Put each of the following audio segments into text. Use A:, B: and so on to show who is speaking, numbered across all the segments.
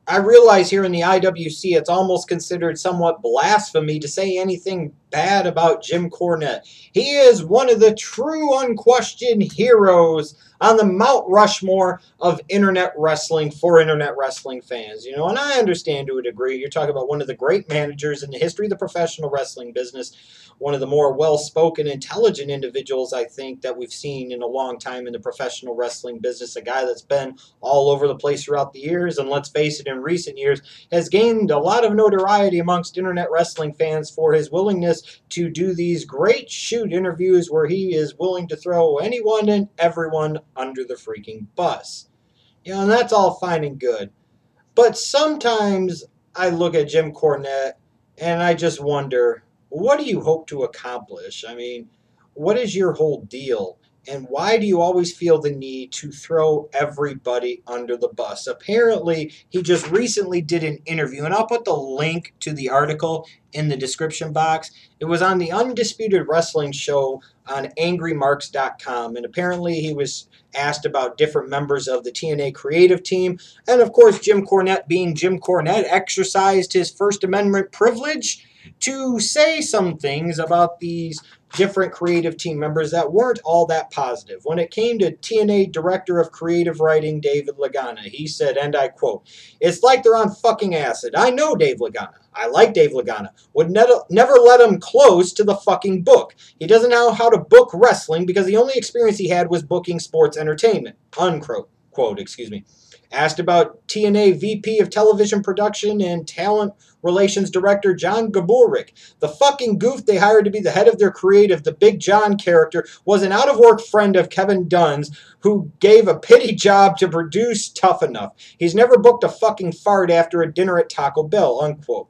A: I realize here in the IWC it's almost considered somewhat blasphemy to say anything bad about Jim Cornette. He is one of the true unquestioned heroes on the Mount Rushmore of internet wrestling for internet wrestling fans. You know, and I understand to a degree. You're talking about one of the great managers in the history of the professional wrestling business, one of the more well-spoken, intelligent individuals, I think, that we've seen in a long time in the professional wrestling business, a guy that's been all over the place throughout the years, and let's face it, in recent years, has gained a lot of notoriety amongst internet wrestling fans for his willingness to do these great shoot interviews where he is willing to throw anyone and everyone under the freaking bus. You know, and that's all fine and good. But sometimes I look at Jim Cornette and I just wonder, what do you hope to accomplish? I mean, what is your whole deal? And why do you always feel the need to throw everybody under the bus? Apparently, he just recently did an interview, and I'll put the link to the article in the description box. It was on the Undisputed Wrestling Show on angrymarks.com, and apparently he was asked about different members of the TNA creative team. And of course, Jim Cornette, being Jim Cornette, exercised his First Amendment privilege to say some things about these different creative team members that weren't all that positive. When it came to TNA Director of Creative Writing, David Lagana, he said, and I quote, "It's like they're on fucking acid. I know Dave Lagana. I like Dave Lagana. Would never let him close to the fucking book. He doesn't know how to book wrestling because the only experience he had was booking sports entertainment." Unquote. Quote, excuse me. Asked about TNA VP of Television Production and Talent Relations Director John Gaburick, the fucking goof they hired to be the head of their creative, the Big John character, was an out-of-work friend of Kevin Dunn's who gave a pity job to produce Tough Enough. He's never booked a fucking fart after a dinner at Taco Bell, unquote.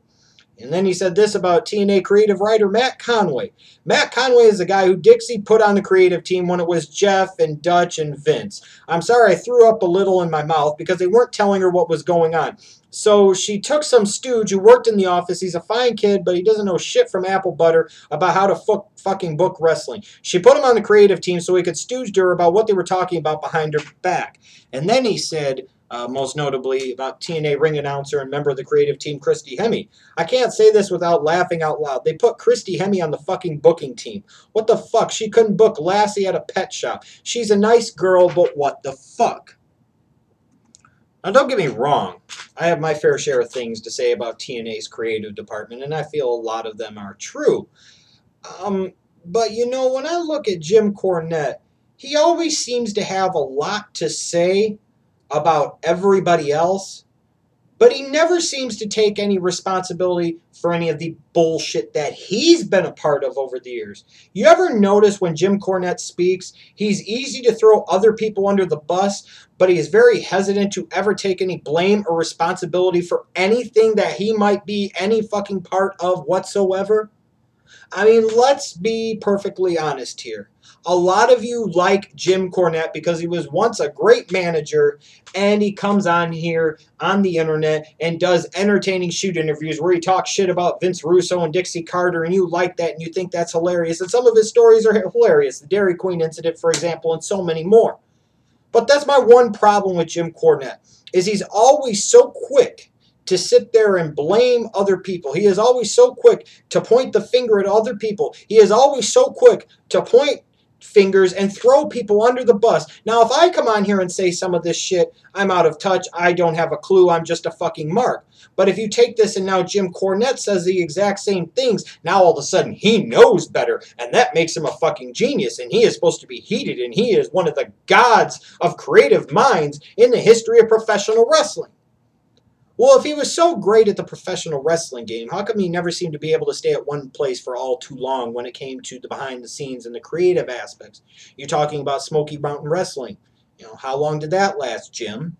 A: And then he said this about TNA creative writer Matt Conway. Matt Conway is the guy who Dixie put on the creative team when it was Jeff and Dutch and Vince. I'm sorry I threw up a little in my mouth because they weren't telling her what was going on. So she took some stooge who worked in the office. He's a fine kid, but he doesn't know shit from apple butter about how to fucking book wrestling. She put him on the creative team so he could stooge to her about what they were talking about behind her back. And then he said, most notably about TNA ring announcer and member of the creative team, Christy Hemme. I can't say this without laughing out loud. They put Christy Hemme on the fucking booking team. What the fuck? She couldn't book Lassie at a pet shop. She's a nice girl, but what the fuck? Now, don't get me wrong. I have my fair share of things to say about TNA's creative department, and I feel a lot of them are true. But, you know, when I look at Jim Cornette, he always seems to have a lot to say about everybody else, but he never seems to take any responsibility for any of the bullshit that he's been a part of over the years. You ever notice when Jim Cornette speaks, he's easy to throw other people under the bus, but he is very hesitant to ever take any blame or responsibility for anything that he might be any fucking part of whatsoever? I mean, let's be perfectly honest here. A lot of you like Jim Cornette because he was once a great manager, and he comes on here on the internet and does entertaining shoot interviews where he talks shit about Vince Russo and Dixie Carter, and you like that and you think that's hilarious. And some of his stories are hilarious. The Dairy Queen incident, for example, and so many more. But that's my one problem with Jim Cornette, is he's always so quick to sit there and blame other people. He is always so quick to point the finger at other people. He is always so quick to point fingers and throw people under the bus. Now, if I come on here and say some of this shit, I'm out of touch, I don't have a clue, I'm just a fucking mark. But if you take this and now Jim Cornette says the exact same things, now all of a sudden he knows better, and that makes him a fucking genius, and he is supposed to be heated, and he is one of the gods of creative minds in the history of professional wrestling. Well, if he was so great at the professional wrestling game, how come he never seemed to be able to stay at one place for all too long when it came to the behind the scenes and the creative aspects? You're talking about Smoky Mountain Wrestling. You know, how long did that last, Jim?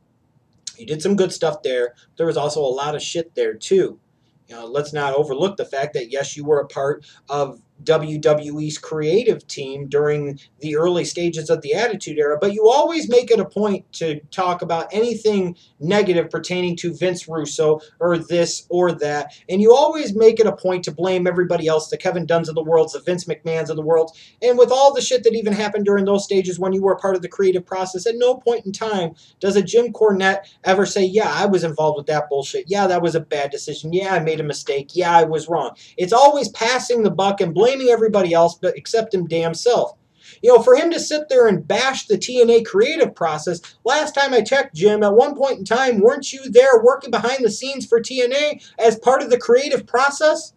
A: You did some good stuff there. There was also a lot of shit there, too. You know, let's not overlook the fact that, yes, you were a part of WWE's creative team during the early stages of the Attitude Era, but you always make it a point to talk about anything negative pertaining to Vince Russo or this or that, and you always make it a point to blame everybody else, the Kevin Dunns of the world, the Vince McMahons of the world, and with all the shit that even happened during those stages when you were a part of the creative process, at no point in time does a Jim Cornette ever say, yeah, I was involved with that bullshit, yeah, that was a bad decision, yeah, I made a mistake, yeah, I was wrong. It's always passing the buck and blaming everybody else but except him damn self. You know, for him to sit there and bash the TNA creative process, last time I checked, Jim, at one point in time, weren't you there working behind the scenes for TNA as part of the creative process?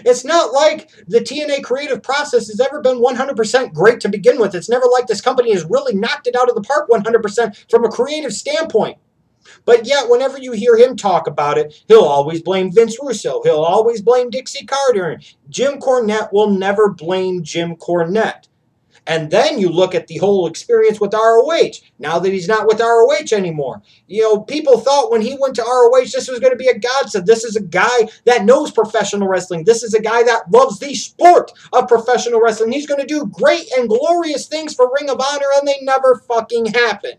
A: It's not like the TNA creative process has ever been 100% great to begin with. It's never like this company has really knocked it out of the park 100% from a creative standpoint. But yet, whenever you hear him talk about it, he'll always blame Vince Russo. He'll always blame Dixie Carter. Jim Cornette will never blame Jim Cornette. And then you look at the whole experience with ROH. Now that he's not with ROH anymore. You know, people thought when he went to ROH, this was going to be a godsend. This is a guy that knows professional wrestling. This is a guy that loves the sport of professional wrestling. He's going to do great and glorious things for Ring of Honor, and they never fucking happen.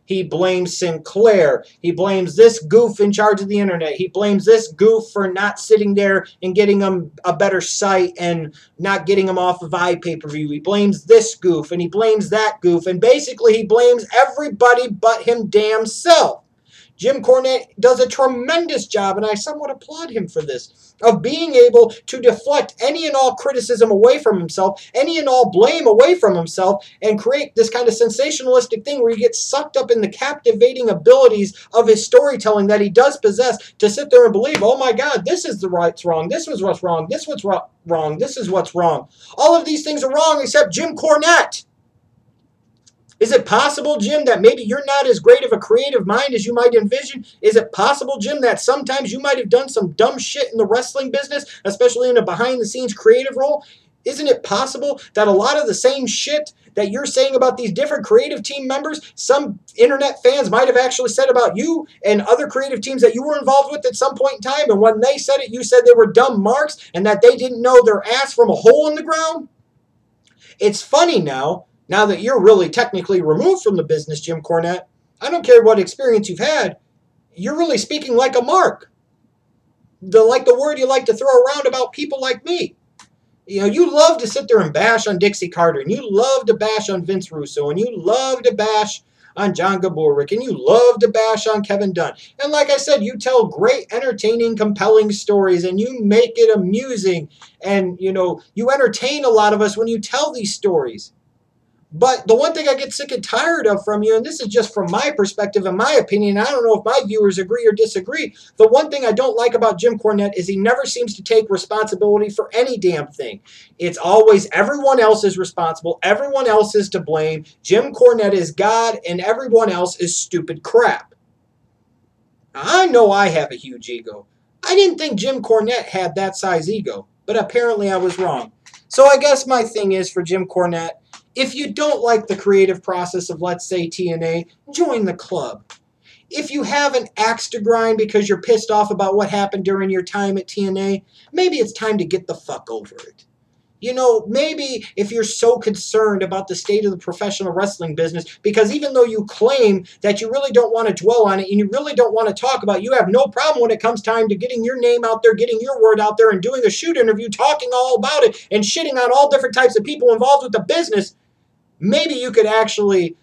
A: He blames Sinclair. He blames this goof in charge of the internet. He blames this goof for not sitting there and getting him a better site and not getting him off of iPay-per-view. He blames this goof and he blames that goof. And basically he blames everybody but him damn self. Jim Cornette does a tremendous job, and I somewhat applaud him for this, of being able to deflect any and all criticism away from himself, any and all blame away from himself, and create this kind of sensationalistic thing where he gets sucked up in the captivating abilities of his storytelling that he does possess to sit there and believe, oh my God, this is what's wrong, this was what's wrong, this was what's wrong, this is what's wrong. All of these things are wrong except Jim Cornette. Is it possible, Jim, that maybe you're not as great of a creative mind as you might envision? Is it possible, Jim, that sometimes you might have done some dumb shit in the wrestling business, especially in a behind-the-scenes creative role? Isn't it possible that a lot of the same shit that you're saying about these different creative team members, some internet fans might have actually said about you and other creative teams that you were involved with at some point in time, and when they said it, you said they were dumb marks and that they didn't know their ass from a hole in the ground? It's funny now that you're really technically removed from the business, Jim Cornette. I don't care what experience you've had. You're really speaking like a mark. Like the word you like to throw around about people like me. You know, you love to sit there and bash on Dixie Carter, and you love to bash on Vince Russo, and you love to bash on John Gaburick, and you love to bash on Kevin Dunn. And like I said, you tell great, entertaining, compelling stories, and you make it amusing, and, you know, you entertain a lot of us when you tell these stories. But the one thing I get sick and tired of from you, and this is just from my perspective and my opinion, I don't know if my viewers agree or disagree, the one thing I don't like about Jim Cornette is he never seems to take responsibility for any damn thing. It's always everyone else is responsible, everyone else is to blame, Jim Cornette is God, and everyone else is stupid crap. Now, I know I have a huge ego. I didn't think Jim Cornette had that size ego, but apparently I was wrong. So I guess my thing is for Jim Cornette, if you don't like the creative process of, let's say, TNA, join the club. If you have an axe to grind because you're pissed off about what happened during your time at TNA, maybe it's time to get the fuck over it. You know, maybe if you're so concerned about the state of the professional wrestling business, because even though you claim that you really don't want to dwell on it and you really don't want to talk about it, you have no problem when it comes time to getting your name out there, getting your word out there, and doing a shoot interview, talking all about it, and shitting on all different types of people involved with the business. Maybe you could actually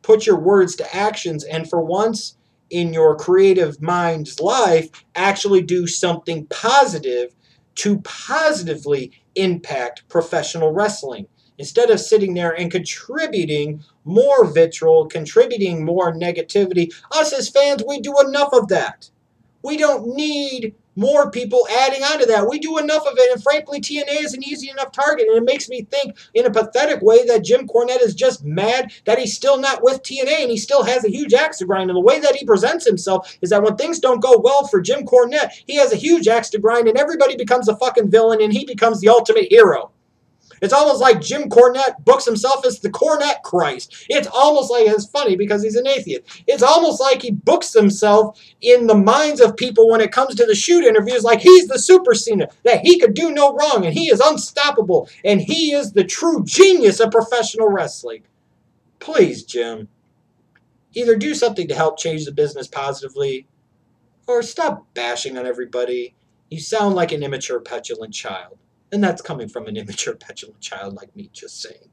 A: put your words to actions and for once in your creative mind's life, actually do something positive to positively impact professional wrestling. Instead of sitting there and contributing more vitriol, contributing more negativity, us as fans, we do enough of that. We don't need more people adding on to that. We do enough of it, and frankly, TNA is an easy enough target, and it makes me think in a pathetic way that Jim Cornette is just mad that he's still not with TNA, and he still has a huge axe to grind, and the way that he presents himself is that when things don't go well for Jim Cornette, he has a huge axe to grind, and everybody becomes a fucking villain, and he becomes the ultimate hero. It's almost like Jim Cornette books himself as the Cornette Christ. It's almost like, it's funny because he's an atheist. It's almost like he books himself in the minds of people when it comes to the shoot interviews like he's the Super Cena, that he could do no wrong, and he is unstoppable, and he is the true genius of professional wrestling. Please, Jim, either do something to help change the business positively, or stop bashing on everybody. You sound like an immature, petulant child. And that's coming from an immature, petulant child like me, just saying.